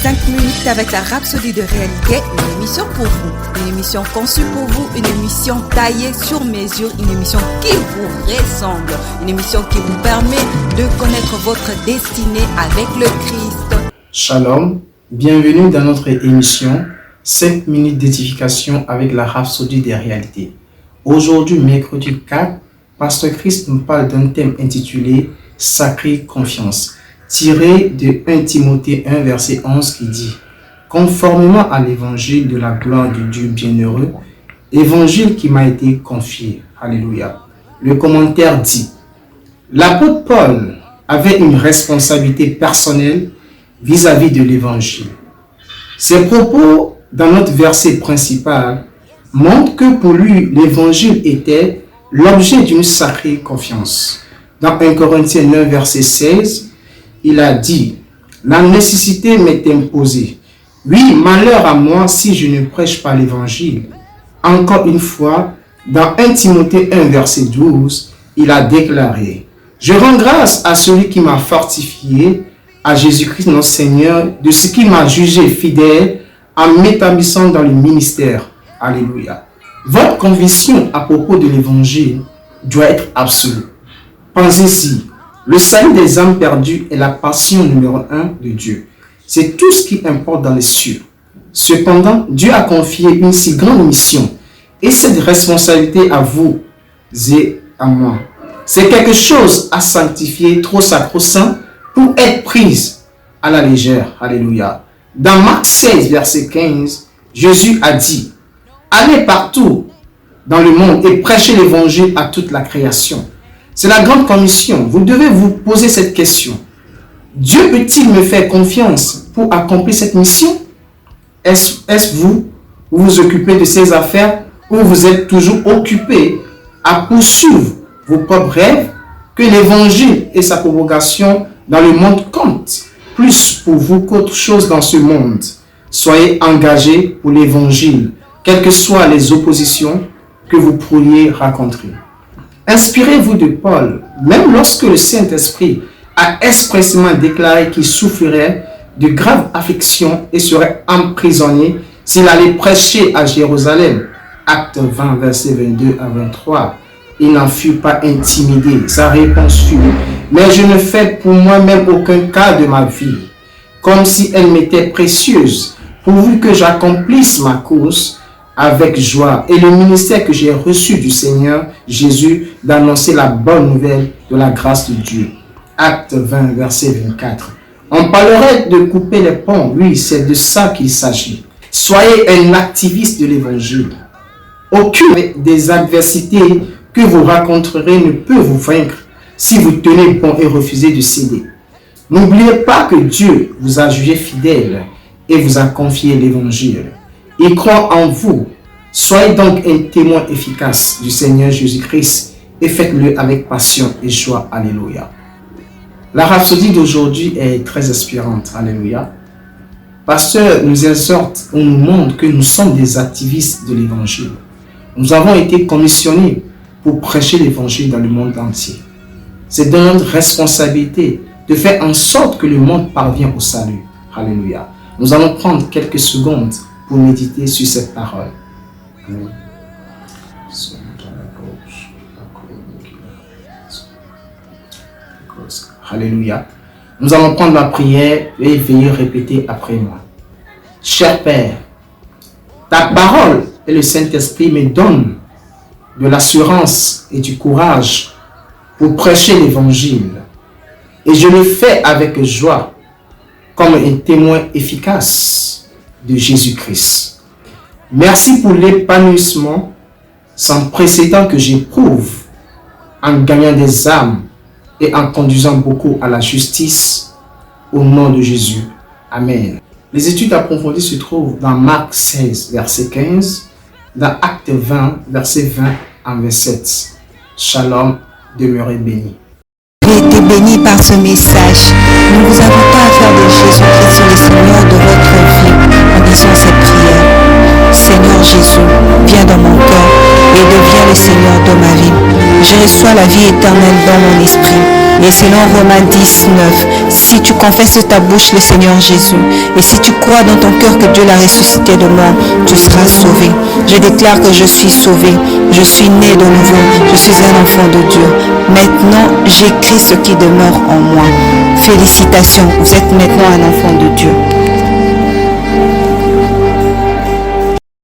5 minutes avec la Rhapsodie de réalité, une émission pour vous, une émission conçue pour vous, une émission taillée sur mesure, une émission qui vous ressemble, une émission qui vous permet de connaître votre destinée avec le Christ. Shalom, bienvenue dans notre émission 5 minutes d'édification avec la Rhapsodie des réalités. Aujourd'hui, mercredi 4, Pasteur Christ nous parle d'un thème intitulé « Sacrée confiance », tiré de 1 Timothée 1, verset 11 qui dit « Conformément à l'évangile de la gloire de Dieu bienheureux, évangile qui m'a été confié. » Alléluia. Le commentaire dit « L'apôtre Paul avait une responsabilité personnelle vis-à-vis de l'évangile. Ses propos dans notre verset principal montrent que pour lui, l'évangile était l'objet d'une sacrée confiance. Dans 1 Corinthiens 9, verset 16, il a dit « La nécessité m'est imposée. Oui, malheur à moi si je ne prêche pas l'évangile. » Encore une fois, dans 1 Timothée 1, verset 12, il a déclaré « Je rends grâce à celui qui m'a fortifié, à Jésus-Christ notre Seigneur, de ce qui m'a jugé fidèle en m'établissant dans le ministère. » Alléluia. Votre conviction à propos de l'évangile doit être absolue. Pensez-y, le salut des âmes perdues est la passion numéro 1 de Dieu. C'est tout ce qui importe dans les cieux. Cependant, Dieu a confié une si grande mission et cette responsabilité à vous et à moi. C'est quelque chose à sanctifier, trop sacro-saint pour être prise à la légère. Alléluia. Dans Marc 16, verset 15, Jésus a dit « Allez partout dans le monde et prêchez l'évangile à toute la création. » C'est la grande commission. Vous devez vous poser cette question. Dieu peut-il me faire confiance pour accomplir cette mission? Est-ce vous vous occupez de ces affaires ou vous êtes toujours occupé à poursuivre vos propres rêves que l'évangile et sa propagation dans le monde comptent plus pour vous qu'autre chose dans ce monde? Soyez engagés pour l'évangile, quelles que soient les oppositions que vous pourriez rencontrer. Inspirez-vous de Paul, même lorsque le Saint-Esprit a expressément déclaré qu'il souffrirait de graves afflictions et serait emprisonné s'il allait prêcher à Jérusalem. Acte 20, verset 22 à 23. Il n'en fut pas intimidé. Sa réponse fut « Mais je ne fais pour moi-même aucun cas de ma vie, comme si elle m'était précieuse, pourvu que j'accomplisse ma course avec joie et le ministère que j'ai reçu du Seigneur Jésus d'annoncer la bonne nouvelle de la grâce de Dieu. » Acte 20, verset 24. On parlerait de couper les ponts. Oui, c'est de ça qu'il s'agit. Soyez un activiste de l'évangile. Aucune des adversités que vous rencontrerez ne peut vous vaincre si vous tenez bon et refusez de céder. N'oubliez pas que Dieu vous a jugé fidèle et vous a confié l'évangile. Il croit en vous. Soyez donc un témoin efficace du Seigneur Jésus-Christ et faites-le avec passion et joie. Alléluia. La rhapsodie d'aujourd'hui est très inspirante. Alléluia. Pasteur nous exhorte, on nous montre que nous sommes des activistes de l'évangile. Nous avons été commissionnés pour prêcher l'évangile dans le monde entier. C'est de notre responsabilité de faire en sorte que le monde parvienne au salut. Alléluia. Nous allons prendre quelques secondes pour méditer sur cette parole. Alléluia. Nous allons prendre la prière et veuillez répéter après moi. Cher Père, ta parole et le Saint-Esprit me donnent de l'assurance et du courage pour prêcher l'évangile. Et je le fais avec joie comme un témoin efficace de Jésus-Christ. Merci pour l'épanouissement sans précédent que j'éprouve en gagnant des âmes et en conduisant beaucoup à la justice au nom de Jésus. Amen. Les études approfondies se trouvent dans Marc 16, verset 15, dans Acte 20, verset 20 à 27. Shalom, demeurez bénis. J'ai été béni par ce message. Nous vous invitons à faire de Jésus-Christ le Seigneur de votre vie en disant cette prière. Seigneur Jésus, viens dans mon cœur et deviens deviens le Seigneur de ma vie. Je reçois la vie éternelle dans mon esprit. Et selon Romains 10:9, si tu confesses de ta bouche le Seigneur Jésus, et si tu crois dans ton cœur que Dieu l'a ressuscité de mort, tu seras sauvé. Je déclare que je suis sauvé. Je suis né de nouveau. Je suis un enfant de Dieu. Maintenant, j'écris ce qui demeure en moi. Félicitations, vous êtes maintenant un enfant de Dieu.